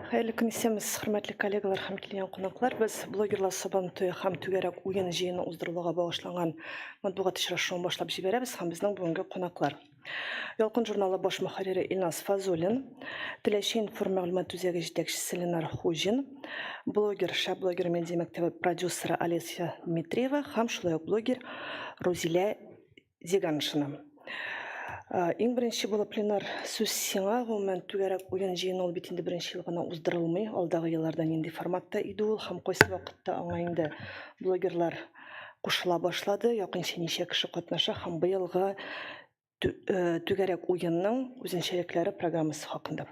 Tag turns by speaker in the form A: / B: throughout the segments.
A: Хәерле көн исәмез, хөрмәтле коллегалар һәм килгән кунаклар. Без блогерлар сабантуе һәм түгәрәк уен җыены уздырылуга багышланган матбугат очрашуын башлап җибәрәбез һәм безнең бүгенге кунаклар. Ялкын журналы баш мөхәррире Илназ Фазулин, Теләче информ мәгълүмат үзәге җитәкчесе Ленар Хужин, блогер, шәп блогер медиа мәктәбе продюсеры Олеся Дмитриева һәм шулай ук блогер Рузилә Зиганшина. Иң беренче булып Ленар сүз сиңа, гомумән түгәрәк уен җыены ул бит инде беренче ел гына уздырылмый, алдагы елларда нинди форматта иде ул һәм кайсы вакытта аңа инде блогерлар кушыла башлады, якынча ничә кеше катнаша һәм быелгы түгәрәк уенның үзенчәлекләре программасы хакында.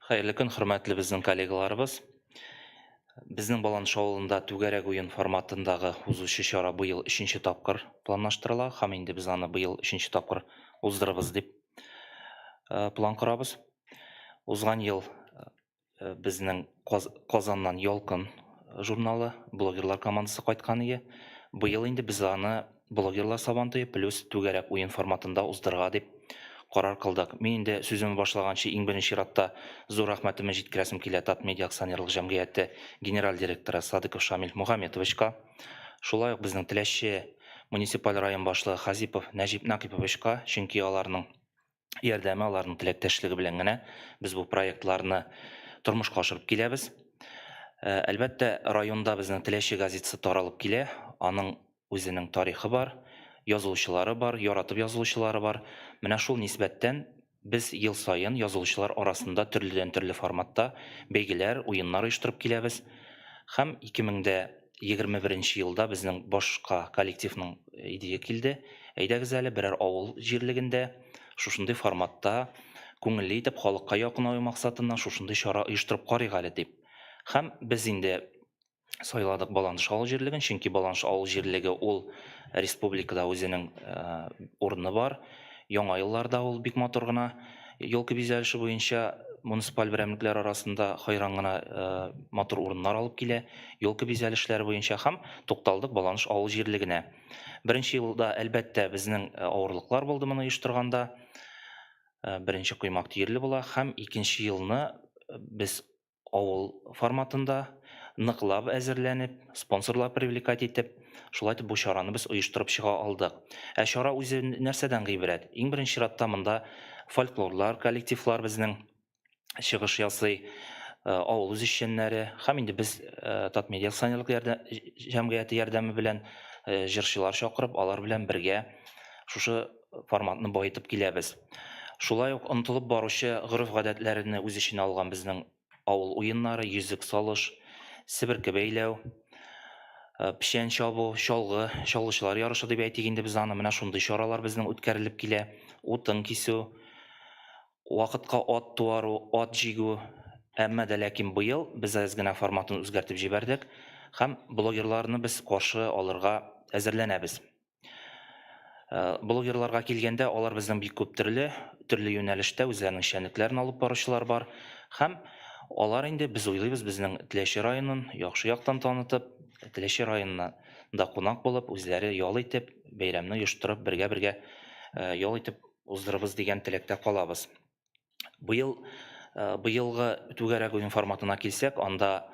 B: Хәерле көн, хөрмәтле безнең коллегаларыбыз. Безнең Баланш авылында түгәрәк уен форматындагы узучы чара быел 3нче тапкыр планлаштырыла һәм инде без аны быел 3нче тапкыр уздырырбыз дип план корабыз. Узган ел безнең Казаннан Ялкын журналы блогерлар командасы кайткан иде. Быел инде без аны блогерлар сабантуе плюс түгәрәк уен форматында уздырырга дип карар кылдык. Мин инде сүземне башлаганчы иң беренче чиратта зур рәхмәтемне җиткерәсем килә Татмедиа акционерлык җәмгыяте генераль директоры Садыков Шамил Мухамметовичка, шулай ук безнең Теләче муниципаль район башлыгы Хазипов Нәҗип Накиповичка, чөнки аларның ярдәме, аларның теләктәшлеге белән генә без бу проектларны тормышка ашырып киләбез. Әлбәттә, районда безнең Теләче газетасы таралып килә, аның үзенең тарихы бар, язылучылары бар, яратып язылучылары бар. Менә шул нисбәттән без ел сайын язылучылар арасында төрле форматта бәйгеләр, уеннар оештырып киләбез. Һәм 2021 елда безнең башка коллективның идея килде. Әйдәгез әле берәр авыл җирлегендә шушындый форматта күңелле итеп халыкка якынаю максатыннан шушындый чара оештырып карыйк әле дип. Һәм без инде сайладык Баланш авыл җирлеген, чөнки Баланш авыл җирлеге ул республикада үзенең урыны бар. Яңа елларда ул бик матур гына елкы бизәлеше буенча муниципаль берәмлекләр арасында хайран гына матур урыннар алып килә. Елкы бизәлешләре буенча һәм тукталдык Баланш авыл җирлегенә. Беренче елда әлбәттә безнең авырлыклар булды моны оештырганда. Беренче коймак тиерле була һәм икенче елны без авыл форматында ныклап әзерләнеп, спонсорлар привлекать итеп, шулай итеп бу чараны без оештырып чыга алдык. Чара үзе нәрсәдән гыйбарәт? Иң беренче чиратта монда фольклорлар, коллективлар безнең чыгыш ясый, авыл үзешчәннәре һәм инде без Татмедиа акционерлык җәмгыяте ярдәме белән җырчылар чакырып, алар белән бергә шушы форматны баетып киләбез. Шулай ук онытылып баручы гореф-гадәтләрне үз эченә алган безнең авыл уеннары, йөзек салыш, себерке бәйләү, печән чабу, чалгы, чалгычылар ярышы дип әйтик инде без аны. Менә шундый чаралар безнең үткәрелеп килә. Утын кисү, вакытка ат туару, ат җигү. Әмма дә ләкин быел без аз гына форматын үзгәртеп җибәрдек һәм блогерларны без каршы алырга әзерләнәбез. Блогерларга килгәндә алар безнең бик күп төрле юнәлештә үзләренең эшчәнлекләрен алып баручылар бар һәм алар инде без уйлыйбыз безнең Теләче районын яхшы яктан танытып, Теләче районында кунак булып, үзләре ял итеп, бәйрәмне оештырып, бергә ял итеп уздырырбыз дигән теләктә калабыз. Быелгы түгәрәк уен форматына килсәк, анда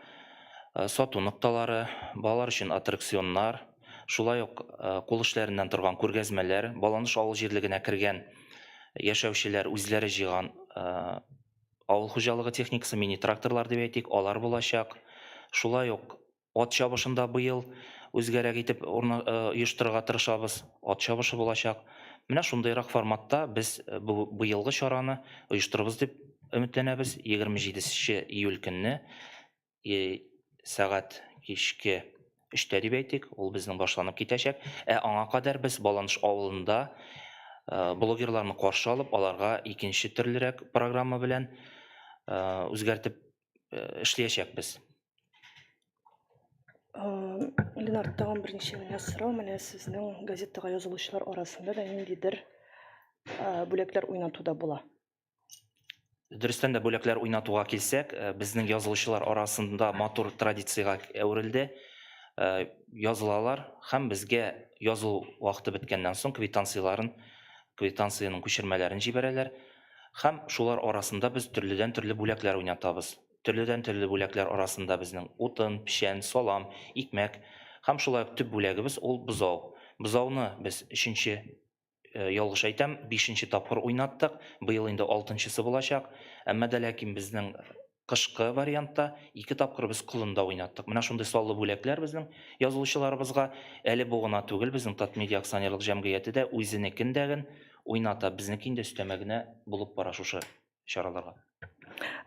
B: сату нокталары, балалар өчен аттракционнар, шулай ук кул эшләреннән торган күргәзмәләр, Баланш авыл җирлегенә кергән яшәүчеләр үзләре җыйган авыл хуҗалыгы техникасы, мини-тракторлар дип әйтик, алар булачак. Шулай ук ат чабышында быел үзгәрәк итеп оештырырга тырышабыз, ат чабышы булачак. Менә шундыйрак форматта без быелгы чараны оештырырбыз дип өметләнәбез. 27 июль көнне сәгать кичке 3-тә дип әйтик, ул безнең башланып китәчәк. Аңа кадәр без Баланш авылында блогерларны каршы алып, аларга икенче төрлерәк программа белән үзгәртеп эшләячәкбез.
A: Ленар, тагын берничә генә сорау, менә сезнең газетага язылучылар арасында да ниндидер бүләкләр уйнатуда була.
B: Дөрестән дә бүләкләр уйнатуга килсәк, безнең язылучылар арасында матур традициягә әверелде. Язылалар һәм безгә язылу вакыты беткәннән соң квитанцияның күчермәләрен җибәрәләр. Һәм шулар арасында без төрледән төрле бүләкләр уйнатабыз. Төрледән төрле бүләкләр арасында безнең утын, печән, салам, икмәк һәм шулай ук төп бүләгебез ул бозау. Бозауны без 3нче, ялгыш әйтәм, 5нче тапкыр уйнаттык. Быел инде 6нчысы булачак. Әмма дә ләкин безнең кышкы вариантта 2 тапкыр без колында уйнаттык. Менә шундый саллы бүләкләр безнең язылучыларыбызга әле бу гына түгел, безнең Татмедиа акционерлык җәмгыяте дә үзенекендәген уйната, безнекен дә өстәмә генә булып бара шушы чараларга.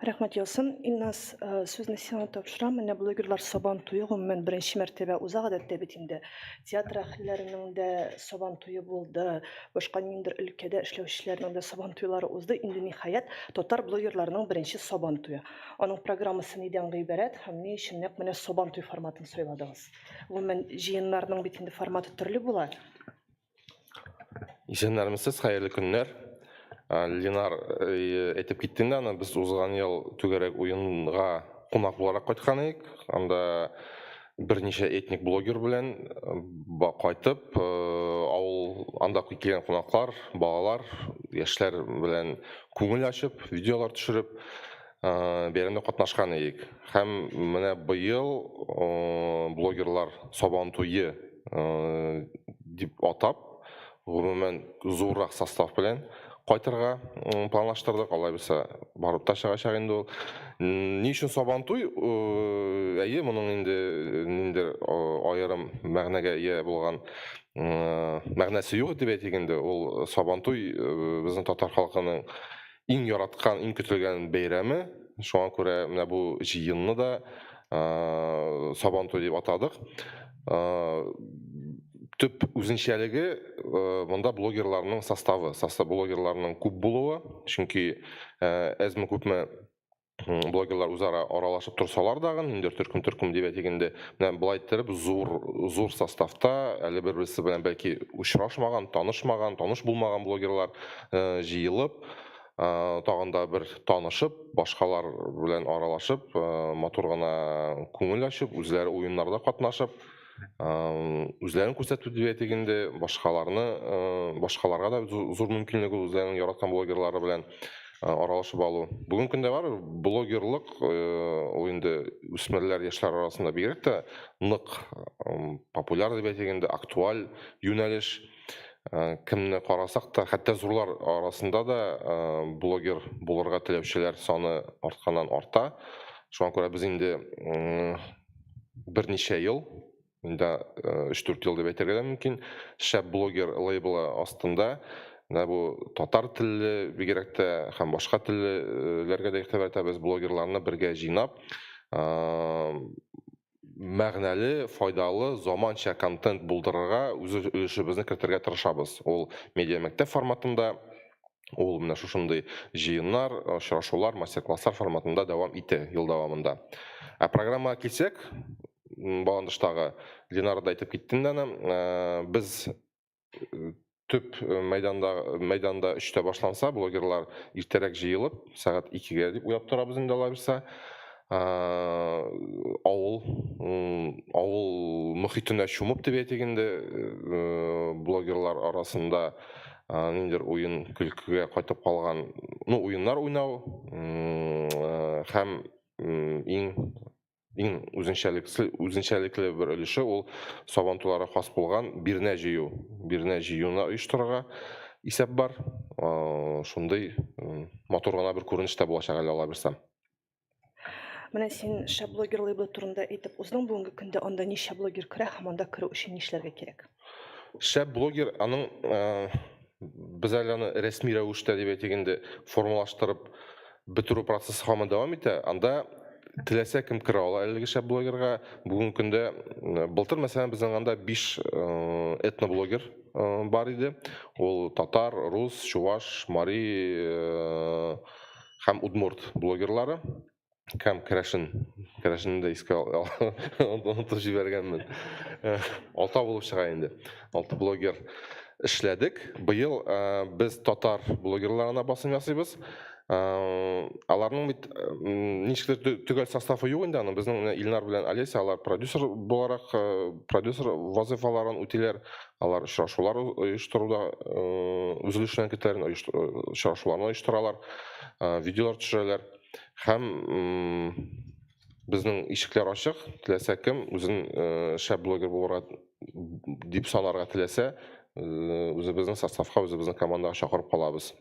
A: Рәхмәт Ялсын. Илназ, сүзне сиңа тапшырам. Менә блогерлар Сабан туе гомумән беренче мәртәбә уза, гадәттә бит инде. Театр әһелләренең дә Сабан туе булды, башка ниндидер өлкәдә эшләүчеләрнең дә Сабан туйлары узды. Инде ниһаять татар блогерларының беренче Сабан туе. Аның программасы нидән гыйбарәт һәм ни өчен нәкъ менә Сабан туй форматын сайладыгыз? Гомумән җыеннарның бит инде форматы төрле була.
C: Исәннәрмесез, хәерле көннәр. Ленар әйтеп киттеңдә, аны без узган ел түгәрәк уенга кунак буларак кайткан идек. Анда берничә этник блогер белән кайтып, авыл анда килгән кунаклар, балалар, яшьләр белән күңел ачып, видеолар төшереп, бәйрәмдә катнашкан идек. Һәм менә быел блогерлар Сабан туе дип атап, гомумән зуррак состав белән кайтырга планлаштырдык. Алай булса барып та чыгачак инде ул. Ни өчен Сабан туй? Әйе, моның инде ниндидер аерым мәгънәгә ия булган мәгънәсе юк дип әйтик инде. Ул Сабан туй безнең татар халкының иң яраткан, иң көтелгән бәйрәме. Шуңа күрә менә бу җыенны да Сабан туй дип атадык. Төп үзенчәлеге монда блогерларның составы, блогерларның күп булуы, чөнки әзме күпме блогерлар үзара аралашып торсалар дагы, ниндидер төркем дип әйтик инде, менә булай иттереп зур составта, әле бер-берсе белән бәлки очрашмаган, таныш булмаган блогерлар җыелып, тагын да бер танышып, башкалар белән аралашып, матур гына күңел ачып, үзләре уеннарда катнашып, үзләрен күрсәтү дип әйтик инде, башкаларга да зур мөмкинлеге үзләренең яраткан блогерлары белән аралашып алу. Бүген көндә бар блогерлык ул инде үсмерләр, яшьләр арасында бигрәк тә нык популяр дип әйтик инде, актуаль юнәлеш. Кемне карасак та, хәтта зурлар арасында да блогер булырга теләүчеләр саны артканнан арта. Шуңа күрә без инде берничә ел, инде 3-4 ел дип әйтергә дә мөмкин, шәп блогер лейблы астында бу татар телле бигрәк тә һәм башка телләргә дә игътибар итәбез, блогерларны бергә җыйнап, мәгънәле, файдалы, заманча контент булдырырга үз өлешебезне кертергә тырышабыз. Ул медиа мәктәп форматында, ул менә шушындый җыеннар, очрашулар, мастер-класслар форматында дәвам итә ел дәвамында. Программага килсәк, баландыштагы Ленар да әйтеп киттең дә, без төп мәйданда 3-тә башланса, блогерлар иртәрәк җыелып, сәгать 2-гә дип уйлап торабыз инде алай булса. Авыл мөхитенә чумып дип әйтик инде, блогерлар арасында ниндидер уен көлкегә кайтып калган, уеннар уйнау һәм иң үзенчәлекле бер өлеше ул Сабан туйлары хас булган бирнә җыюны оештырырга исәп бар. Шундый матур гына бер күренеш тә булачак әле алай булса.
A: Менә син шәп блогер лейблы турында әйтеп уздың, бүгенге көндә анда ничә блогер керә һәм анда керү өчен нишләргә кирәк?
C: Шәп блогер, аның без әле аны рәсми рәвештә дип әйтик инде формалаштырып бетерү процессы һаман дәвам итә. Анда теләсә кем керә ала әлеге шәп блогерга. Бүгенге көндә былтыр мәсәлән безнең анда 5 этноблогер бар иде. Ул татар, рус, чуваш, мари һәм удмурт блогерлары. Кем керәшен дә искә онытып җибәргәнмен. 6 булып чыга инде. 6 блогер эшләдек. Быел без татар блогерларына басым ясыйбыз. Аларның бит ничектер төгәл составы юк инде аның. Безнең Илнар белән Олеся, алар продюсер буларак продюсер вазифаларын үтиләр. Алар очрашулар оештыруда үзелештән китләрен очрашуларны оештыралар, видеолар төшерәләр. Һәм безнең ишекләр ачык. Теләсә кем үзен шәп блогер булырга дип санарга теләсә, үзебезнең составка, үзебезнең командага чакырып калабыз.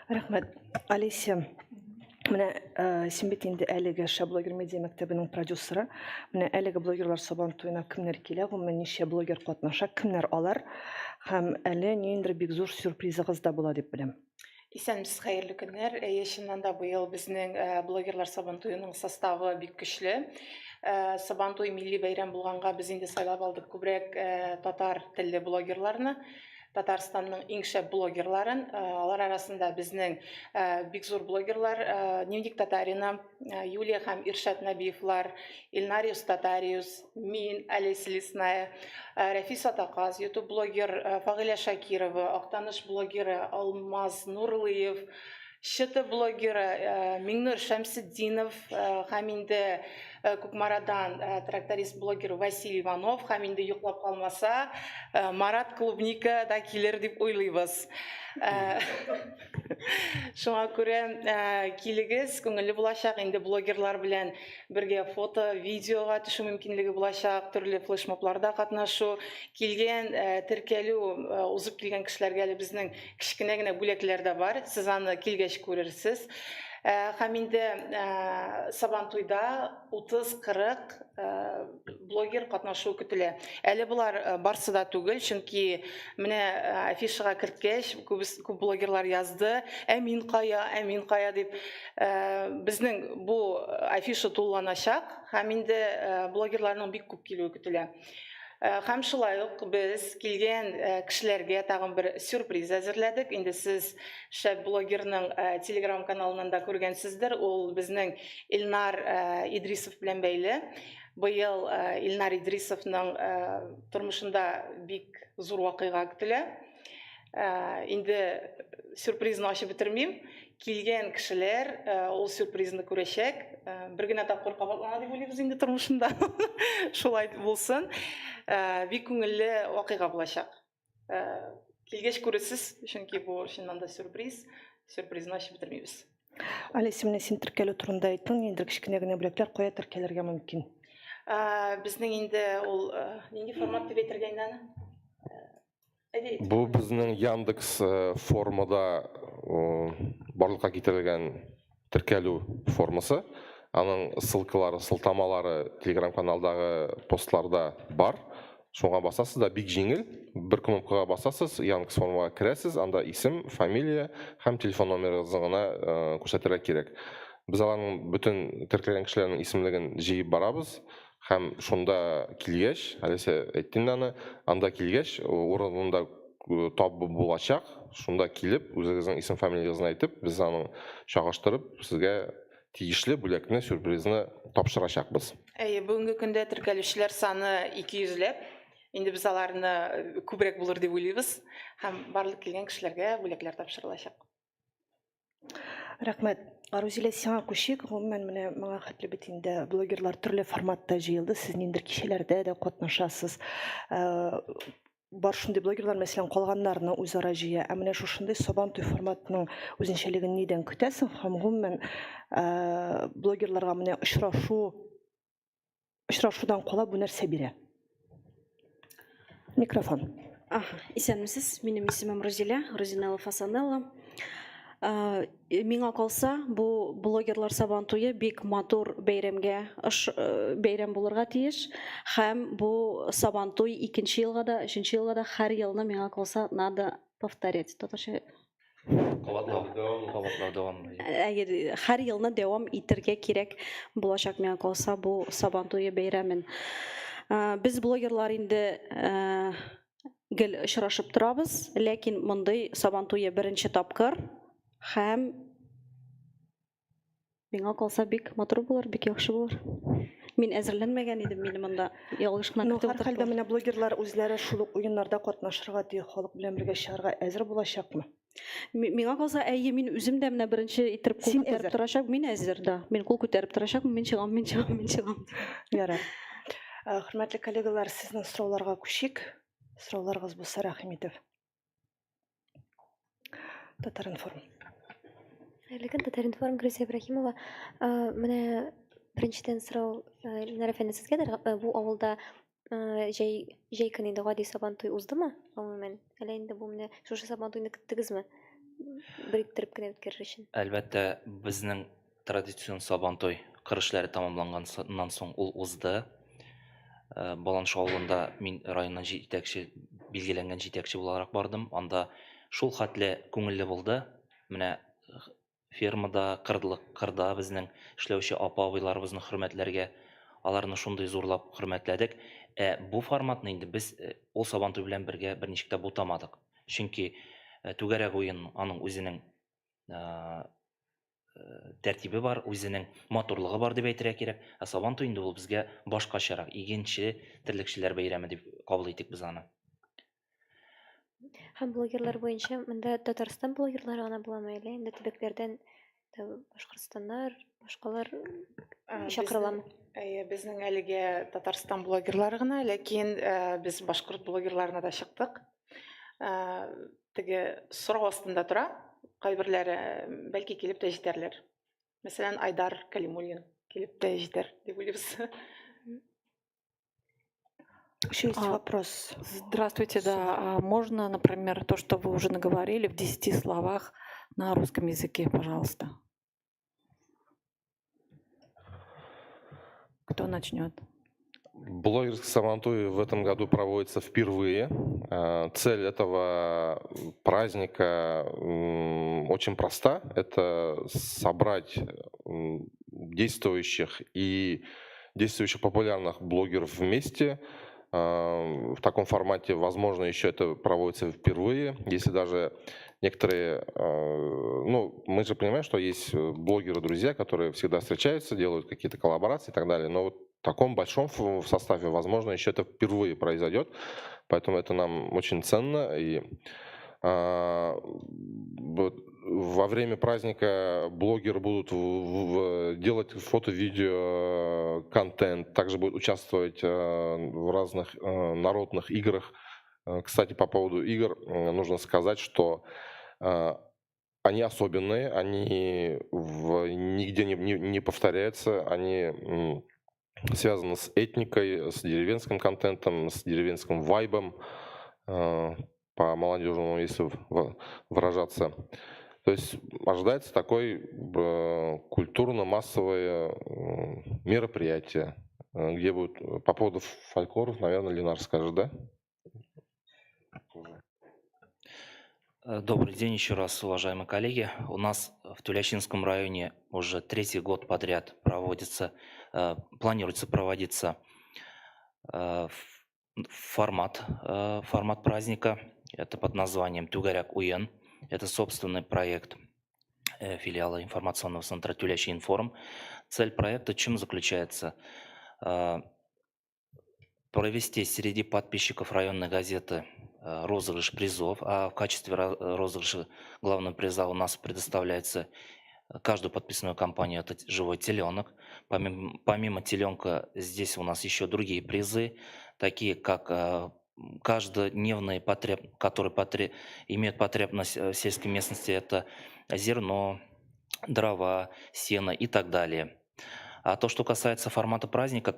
A: Рәхмәт. Алисия, менә син бит инде әлеге Шәп блогер медиа мәктәбенең продюсеры. Менә әлеге блогерлар сабантуена кемнәр килә, гомумән ничә блогер катнаша, кемнәр алар һәм әле ниндидер бик зур сюрпризыгыз да була дип беләм.
D: Исәнмесез, хәерле көннәр. Чыннан да быел безнең блогерлар сабантуеның составы бик көчле. Сабантуй милли бәйрәм булганга без инде сайлап алдык күбрәк татар телле блогерларны. Татарстанның иң шәп блогерларын, алар арасында безнең бик зур блогерлар, Дневник Татарина, Юлия һәм Иршат Набиевлар, Илнариус Татариус, мин, Олеся Лесная, Рәфис Атаказ, YouTube блогер Фагыля Шакирова, Актаныш блогеры Алмаз Нурлыев, Шыты блогеры Миңнур Шәмсетдинов, һәм инде Кукмарадан тракторист блогер Василий Иванов, һәм инде йоклап калмаса Марат Клубника да килер дип уйлыйбыз. Шуңа күрә килегез, күңелле булачак, инде блогерлар белән бергә фото, видеога төшү мөмкинлеге булачак, төрле флешмобларда катнашу, килгән теркәлү узып килгән кешеләргә әле безнең кичкенә генә бүләкләр дә бар. Сез аны килгәч күрерсез. Һәм инде Сабантуйда 30-40 блогер катнашу көтелә. Әле булар барсы да түгел, чөнки менә афишага керткәч күп блогерлар язды, мин кая дип. Безнең бу афиша тулланачак, һәм инде блогерларның бик күп килүе көтелә. Һәм шулай ук без килгән кешеләргә тагын бер сюрприз әзерләдек. Инде сез Шәп блогерның Telegram каналынан да күргәнсездер. Ул безнең Илнар Идрисов белән бәйле. Быел Илнар Идрисовның тормышында бик зур вакыйга көтелә. Инде сюрпризны ачып бетермим. Килгән кешеләр ул сюрпризны күрәчәк. Бер генә тапкыр кабатлана дип уйлыйбыз инде тормышында. Шулай булсын. Бик күңелле вакыйга булачак. Килгәч күрәсез, чөнки бу чыннан да сюрприз. Сюрпризны ачып бетермибез.
A: Алисия, менә син теркәлү турында әйттең, инде кичкенә генә бүләкләр кая теркәлергә мөмкин?
D: Безнең инде ул нинди формат дип әйтергә инде аны?
C: Бу безнең Яндекс формада барлыкка китерелгән теркәлү формасы. Аның ссылкалары, сылтамалары Telegram каналдагы постларда бар. Шуңа басасыз да бик җиңел. Бер кнопкага басасыз, Яндекс формага керәсез, анда исем, фамилия һәм телефон номерыгызны гына күрсәтергә кирәк. Без аларның бөтен теркәлгән кешеләрнең исемлеген җыеп барабыз. Һәм шунда килгәч, Алиса әйттең аны, анда килгәч, урынында тап булачак. Шунда килеп, үзегезнең исем, фамилиягызны әйтеп, без аны чагыштырып, сезгә тиешле бүләкне, сюрпризны тапшырачакбыз.
D: Бүгенге көндә теркәлүчеләр саны 200ләп. Инде без аларны күбрәк булыр дип уйлыйбыз. Һәм барлык килгән кешеләргә бүләкләр тапшырылачак.
A: Рәхмәт. Арузилә, сиңа күчик. Гомумән менә моңа хәтле бит инде блогерлар төрле форматта җыелды. Сез ниндидер кичәләрдә дә катнашасыз. Бар шундый блогерлар, мәсәлән, калганнарны үзара җыя. Менә шушындый Сабантуй форматының үзенчәлеген нидән көтәсең? Һәм гомумән блогерларга менә очрашудан кала бу нәрсә бирә? Микрофон.
E: Исәнмесез, минем исемем Розинелла Фасанелла. Миңа калса, бу блогерлар Сабантуе бик матур бәйрәм булырга тиеш. Һәм бу Сабантуй 2нче елга да, 3нче елга да һәр елны миңа калса надо повторять. Татарча
B: Кабатлау дәвамлый.
E: һәр елны дәвам итәргә кирәк булачак миңа калса бу Сабантуе бәйрәмен. Без блогерлар инде гел очрашып торабыз, ләкин мондый Сабантуе беренче тапкыр. Һәм миңа калса бик матур булыр, бик яхшы булыр. Мин әзерләнмәгән идем, мине монда ялгыш кына көтеп
A: Һәр хәлдә менә блогерлар үзләре шул ук уеннарда катнашырга, халык белән бергә чыгарга әзер булачакмы?
E: Миңа калса, әйе, мин үзем дә менә беренче иттереп кул
A: Син
E: күтәреп
A: әзер.
E: торачак, мин әзер да. Мин кул күтәреп торачакмын, мин чыгам.
A: Ярар. Хөрмәтле коллегалар, сезнең сорауларга күчик. Сорауларыгыз булса, рәхим итеп. Татар-информ.
F: Хәерле көн, Татар-информ, Гөлсия Ибраһимова. Менә беренчедән сорау Илнар әфәнде сезгәдер. Бу авылда җәй көн инде гади сабантуй уздымы? Гомумән, әллә инде бу менә шушы сабантуйны көттегезме? Беректереп кенә үткәрер өчен.
B: Әлбәттә, безнең традицион сабантуй кыр эшләре тамамланганнан соң ул узды. Баланш авылында мин районнан билгеләнгән җитәкче буларак бардым. Анда шул хәтле күңелле булды. Менә фермада, кырда безнең эшләүче апа-абыйларыбызны хөрмәтләргә, аларны шундый зурлап хөрмәтләдек. Бу форматны инде без ул сабантуй белән бергә берничек тә бутамадык. Чөнки түгәрәк уен аның үзенең тәртибе бар, үзенең матурлыгы бар дип әйтергә кирәк. Сабантуй инде ул безгә башкачарак, игенче, терлекчеләр бәйрәме дип кабул итик без аны.
F: Һәм блогерлар буенча монда Татарстан блогерлары гына буламы әллә инде төбәкләрдән Башкортстаннар, башкалар чакырыламы?
D: Безнең әлегә Татарстан блогерлары гына, ләкин без башкорт блогерларына да чыктык. Теге сорау астында тора, кайберләре бәлки килеп тә җитәрләр. Мәсәлән, Айдар Калимуллин килеп тә җитәр дип уйлыйбыз.
A: Еще есть вопрос.
G: Здравствуйте, да. А можно, например, то, что вы уже наговорили в 10 словах на русском языке, пожалуйста? Кто начнет?
C: Блогерский сабантуй в этом году проводится впервые. Цель этого праздника очень проста. Это собрать действующих популярных блогеров вместе. В таком формате, возможно, еще это проводится впервые. Если даже некоторые... мы же понимаем, что есть блогеры-друзья, которые всегда встречаются, делают какие-то коллаборации и так далее. Но вот в таком большом составе, возможно, еще это впервые произойдет. Поэтому это нам очень ценно. И во время праздника блогеры будут делать фото-видео контент, также будут участвовать в разных народных играх. Кстати, по поводу игр нужно сказать, что они особенные, они нигде не повторяются, они связаны с этникой, с деревенским контентом, с деревенским вайбом, по молодежному, если выражаться. То есть ожидается такое культурно-массовое мероприятие, где будет по поводу фольклора, наверное, Ленар скажет, да?
B: Добрый день еще раз, уважаемые коллеги. У нас в Тулящинском районе уже 3-й год подряд планируется проводиться формат праздника. Это под названием «Түгәрәк уен». Это собственный проект филиала информационного центра Тулящий информ. Цель проекта в чем заключается? Провести среди подписчиков районной газеты розыгрыш призов, а в качестве розыгрыша главного приза у нас предоставляется каждую подписанную компанию это живой теленок. Помимо теленка здесь у нас еще другие призы, такие как каждодневные которые имеют потребность в сельской местности, это зерно, дрова, сено и так далее. А то, что касается формата праздника,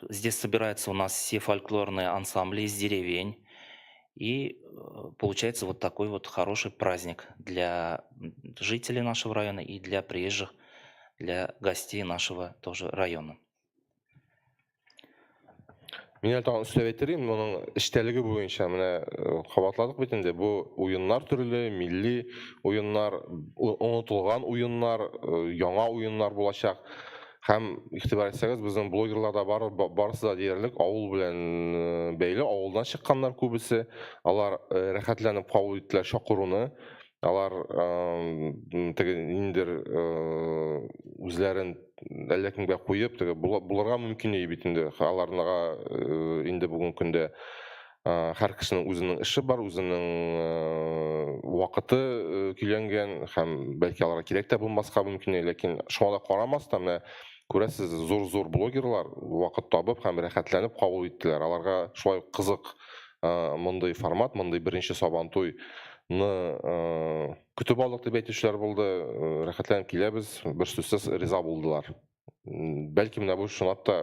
B: здесь собираются у нас все фольклорные ансамбли из деревень. И получается вот такой вот хороший праздник для жителей нашего района и для приезжих, для гостей нашего тоже района.
C: Мен тагын үстәп әйтәрем, моның эчтәлеге буенча менә кабатладык бит инде. Бу уеннар төрле, милли уеннар, онытылган уеннар, яңа уеннар булачак. Һәм игътибар итсәгез, безнең блогерларда барысы да диярлек авыл белән бәйле, авылдан чыкканнар күбесе. Алар рәхәтләнеп кабул иттеләр чакыруны. Алар ниндер үзләрен әллә кемгә куеп, булырга мөмкин бит инде. Аларга инде бүген көндә һәр кешенең үзенең эше бар, үзенең вакыты көйләнгән һәм бәлки аларга кирәк тә булмаска мөмкин, ләкин шуңа да карамастан менә күрәсез, зур блогерлар вакыт табып һәм рәхәтләнеп кабул иттеләр. Аларга шулай ук кызык мондый формат, мондый беренче Сабантуйны көтеп алдык дип әйтүчеләр булды, рәхәтләнеп киләбез, бер сүзсез риза булдылар. Бәлки менә бу шунлап та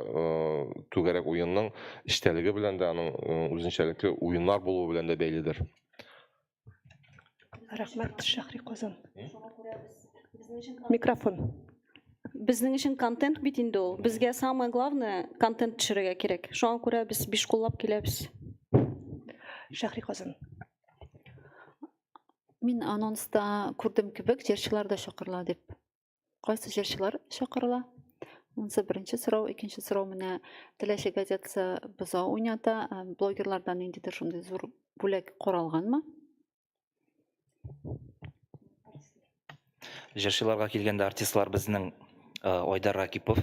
C: түгәрәк уенның эчтәлеге белән дә, аның үзенчәлекле уеннар булуы белән дә бәйледер.
A: Рәхмәт, Шәһри Казан. Микрофон.
E: Безнең өчен контент бит инде ул. Безгә самое главное контент төшерергә кирәк. Шуңа күрә без биш куллап киләбез.
A: Шәһри Казан.
G: Мин анонста күрдем кебек, җырчылар да чакырыла дип. Кайсы җырчылар чакырыла? Монысы беренче сорау, икенче сорау менә Теләче газетасы бозау уйната, блогерлардан ниндидер шундый зур бүләк каралганмы?
B: Җырчыларга килгәндә артистлар безнең Айдар Ракипов,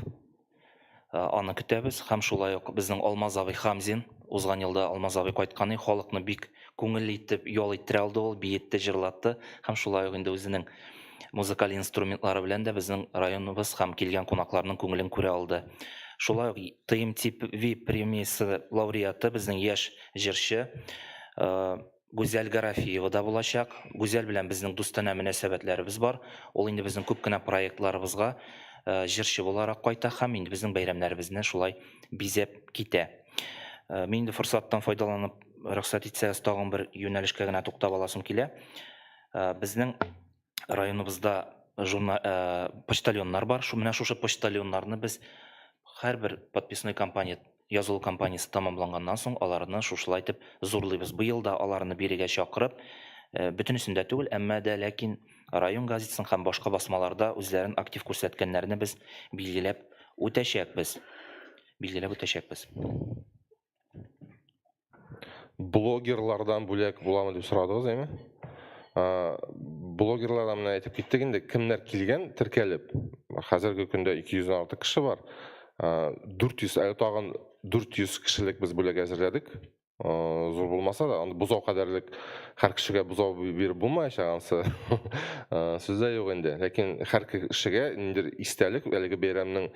B: аны көтәбез, һәм шулай ук безнең Алмаз абый Хамзин, узган елда Алмаз абый кайтканы, халыкны бик күңелле итеп ял иттерә алды ул, биетте, җырлатты, һәм шулай ук инде үзенең музыкаль инструментлары белән дә безнең районыбыз һәм килгән кунакларның күңелен күрә алды. Шулай ук ТМТV премиясе лауреаты безнең яшь җырчы Гүзәл Гарафиева да булачак. Гүзәл белән безнең дустана мөнәсәбәтләребез бар. Ул инде безнең күп кенә проектларыбызга җырчы буларак кайта һәм инде безнең бәйрәмнәребезне шулай бизәп китә. Мин инде форсаттан файдаланып, рөхсәт итсәгез, тагын бер юнәлешкә генә туктап аласым килә. Безнең районыбызда почтальоннар бар. Менә шушы почтальоннарны без һәрбер подписной компания, язылу компаниясе тамамланганнан соң аларны шушылай итеп зурлыйбыз. Быел да аларны бирегә чакырып, бөтенесен дә түгел, әмма дә ләкин район газетасын һәм башка басмаларда үзләрен актив күрсәткәннәрне без билгеләп үтәчәкбез.
C: Блогерлардан бүләк буламы дип сорадыгыз, әйме? Блогерлардан менә әйтеп киттек инде, кемнәр килгән теркәлеп. Хәзерге көндә 200-дән артык кеше бар. 400, әле тагын 400 кешелек без бүләк әзерләдек. Зур булмаса да, бозау кадәрлек һәр кешегә бозау биреп булмаячак, анысы сүздә юк инде. Ләкин һәр кешегә ниндидер истәлек, әлеге бәйрәмнең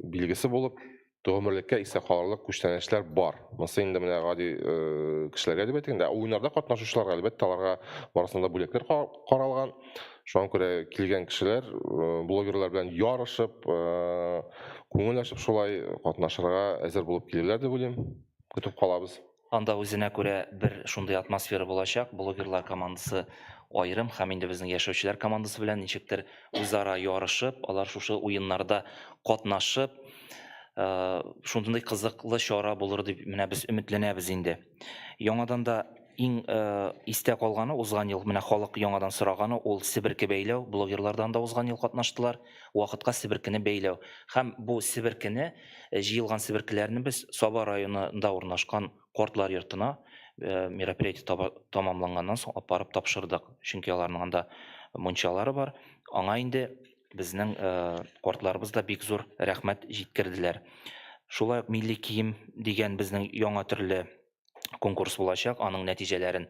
C: билгесе булып, гомерлеккә исә калырлык күчтәнәчләр бар. Монысы инде менә гади кешеләргә дип әйтгәндә, уеннарда катнашучыларга әлбәттә аларга барысында бүләкләр каралган. Шуңа күрә килгән кешеләр блогерлар белән ярышып, күңел ачып шулай катнашырга әзер булып киләләр дип уйлыйм. Көтеп калабыз.
B: Анда үзенә күрә бер шундый атмосфера булачак. Блогерлар командасы аерым һәм инде безнең яшәүчеләр командасы белән ничектер үзара ярышып, алар шушы уеннарда катнашып, шундый кызыклы чара булыр дип менә без өметләнәбез инде. Яңадан да иң истә калганы, узган ел менә халык яңадан сораганы, ул себерке бәйләү. Блогерлардан да узган ел катнаштылар. Вакытка себеркене бәйләү. Һәм бу себеркене, җыелган себеркеләрне без Саба районында урнашкан картлар йортына мероприятие тамамланганнан соң апарып тапшырдык. Чөнки аларның анда мунчалары бар. Аңа инде безнең картларыбыз да бик зур рәхмәт җиткерделәр. Шулай ук милли кием дигән безнең яңа төрле конкурс булачак. Аның нәтиҗәләрен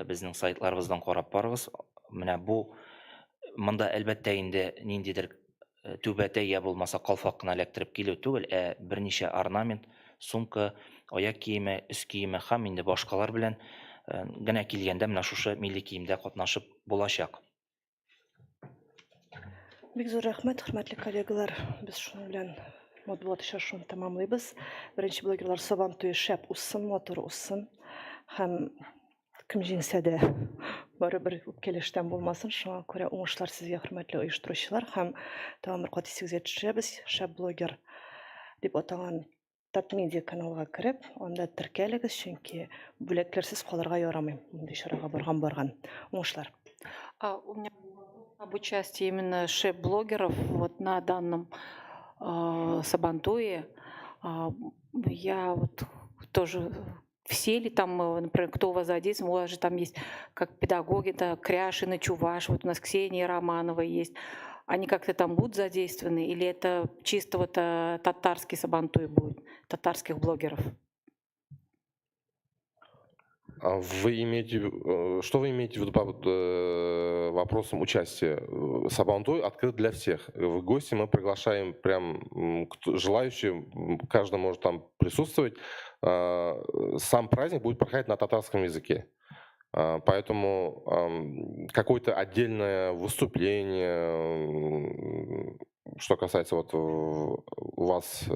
B: безнең сайтларыбыздан карап барыгыз. Менә бу монда әлбәттә инде ниндидер түбәтә я булмаса калфак кына эләктереп килү түгел, берничә орнамент, сумка, аяк киеме, өс киеме һәм инде башкалар белән генә килгәндә менә шушы милли киемдә катнашып булачак.
A: Бик зур рәхмәт, хөрмәтле коллегалар. Без шуның белән матбугат очрашуын тәмамлыйбыз. Беренче блогерлар Сабантуе шәп уссын, матур уссын һәм кем җиңсә дә барыбер үпкәлештән булмасын. Шуңа күрә уңышлар сезгә, хөрмәтле оештыручылар, һәм тагын бер кат исегезгә төшерәбез. Шәп блогер дип атаган Татмедиа каналга кереп, анда теркәлегез, чөнки бүләкләрсез калырга ярамый. Мондый чарага барган. Уңышлар.
G: У меня об участии именно шеф-блогеров вот на данном Сабантуе. Я вот тоже все ли там, например, кто у вас задействован, у вас же там есть как педагоги, это Кряшина, Чуваш, вот у нас Ксения Романова есть. Они как-то там будут задействованы или это чисто вот татарский Сабантуй будет, татарских блогеров?
C: Что вы имеете в виду под вопросом участия? Сабантуй открыт для всех. В гости мы приглашаем прям желающие, каждый может там присутствовать. Сам праздник будет проходить на татарском языке. Поэтому какое-то отдельное выступление, что касается вот у вас,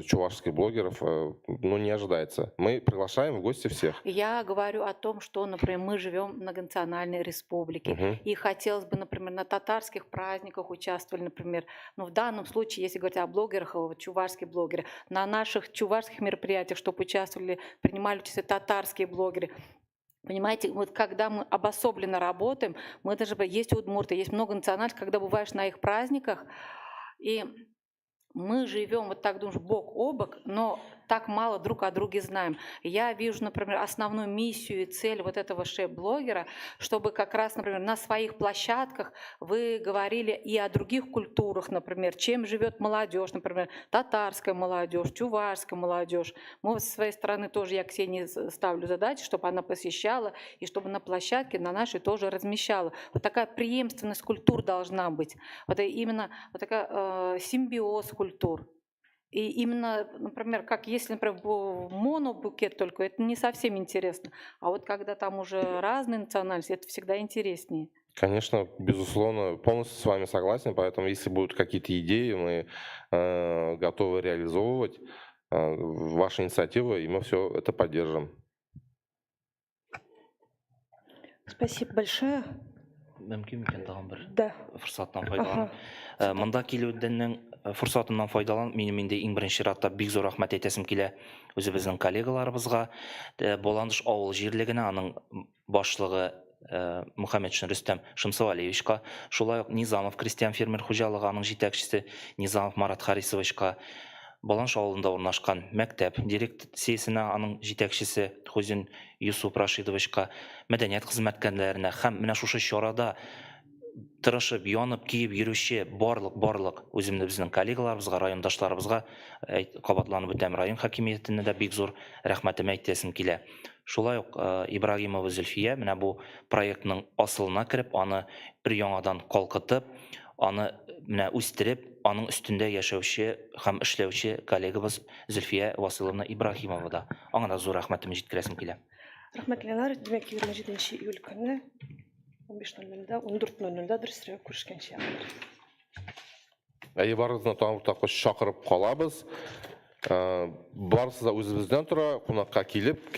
C: чувашских блогеров, не ожидается. Мы приглашаем в гости всех.
G: Я говорю о том, что, например, мы живем в многонациональной республике,
C: Мгм.
G: и хотелось бы, например, на татарских праздниках участвовали, например, но в данном случае, если говорить о блогерах, вот чувашские блогеры, на наших чувашских мероприятиях, чтобы участвовали, принимали участие татарские блогеры. Понимаете, вот когда мы обособленно работаем, мы даже, есть удмурты, есть много национальностей, когда бываешь на их праздниках, и мы живем вот так, думаешь, бок о бок, но так мало друг о друге знаем. Я вижу, например, основную миссию и цель вот этого шеф-блогера, чтобы как раз, например, на своих площадках вы говорили и о других культурах, например, чем живет молодежь, например, татарская молодежь, чувашская молодежь. Мы со своей стороны тоже, я Ксении ставлю задачу, чтобы она посещала и чтобы на площадке на нашей тоже размещала. Вот такая преемственность культур должна быть. Вот именно вот такая симбиоз культур. И именно, например, как если, например, монобукет только, это не совсем интересно. А вот когда там уже разные национальности, это всегда интереснее.
C: Конечно, безусловно, полностью с вами согласен, поэтому если будут какие-то идеи, мы готовы реализовывать ваши инициативы, и мы все это поддержим.
A: Спасибо большое.
B: Мөмкин микән тагын бер
A: Да.
B: форсаттан файдаланып. Монда килүдәннең форсатыннан файдаланып, минем инде иң беренче чиратта бик зур рәхмәт әйтәсем килә үзебезнең коллегаларыбызга, Боландыш авыл җирлегенә, аның башлыгы Мөхәммәтшин Рөстәм Шымсывалиевичка, шулай ук Низамов крестьян фермер хуҗалыгы, аның җитәкчесе Низамов Марат Харисовичка, Баланш авылында урнашкан мәктәп дирекциясенә, аның җитәкчесе Хузин Юсуп Рашидовичка, мәдәният хезмәткәрләренә һәм менә шушы чарада тырышып, янып, киеп йөрүче барлык үзебезнең коллегаларыбызга, райондашларыбызга кабатланып үтәм, район хакимиятенә дә бик зур рәхмәтемне әйтәсем килә. Шулай ук Ибрагимова Зөлфия менә бу проектның асылына кереп, аны бер яңадан калкытып, аны менә үстереп, аның өстендә яшәүче һәм эшләүче коллегабыз Зөлфия Василовна Ибрагимова да. Аңа да зур рәхмәтемне җиткерәсем килә.
A: Рахмет, Ленар. Демек, 27 июль көне 15:00-да, 14:00-да дөресрәк күрешкәнчә.
C: Барыгызны таңыртаққа шақырып қалабыз. Барысы да өзімізден тұра, қонаққа келіп,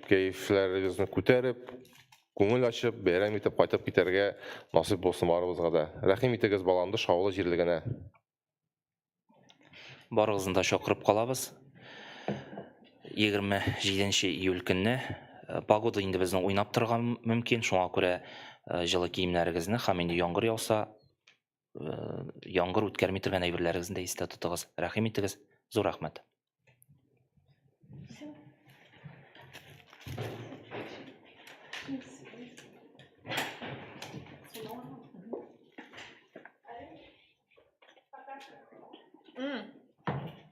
C: кәйфләріңізді көтеріп, көңіл ашып, бәйрәм етіп, қайтып кетерге насип болсын барыбызға да. Рәхим итегез Баландыш авылы җирлегенә.
B: Барыгызны да чакырып калабыз. 27 июль көнне погода инде безнең уйнап торган мөмкин, шуңа күрә җылы киемнәрегезне һәм инде яңгыр яуса, яңгыр үткәрми торган әйберләрегезне дә истә тотыгыз. Рәхим итегез. Зур рәхмәт.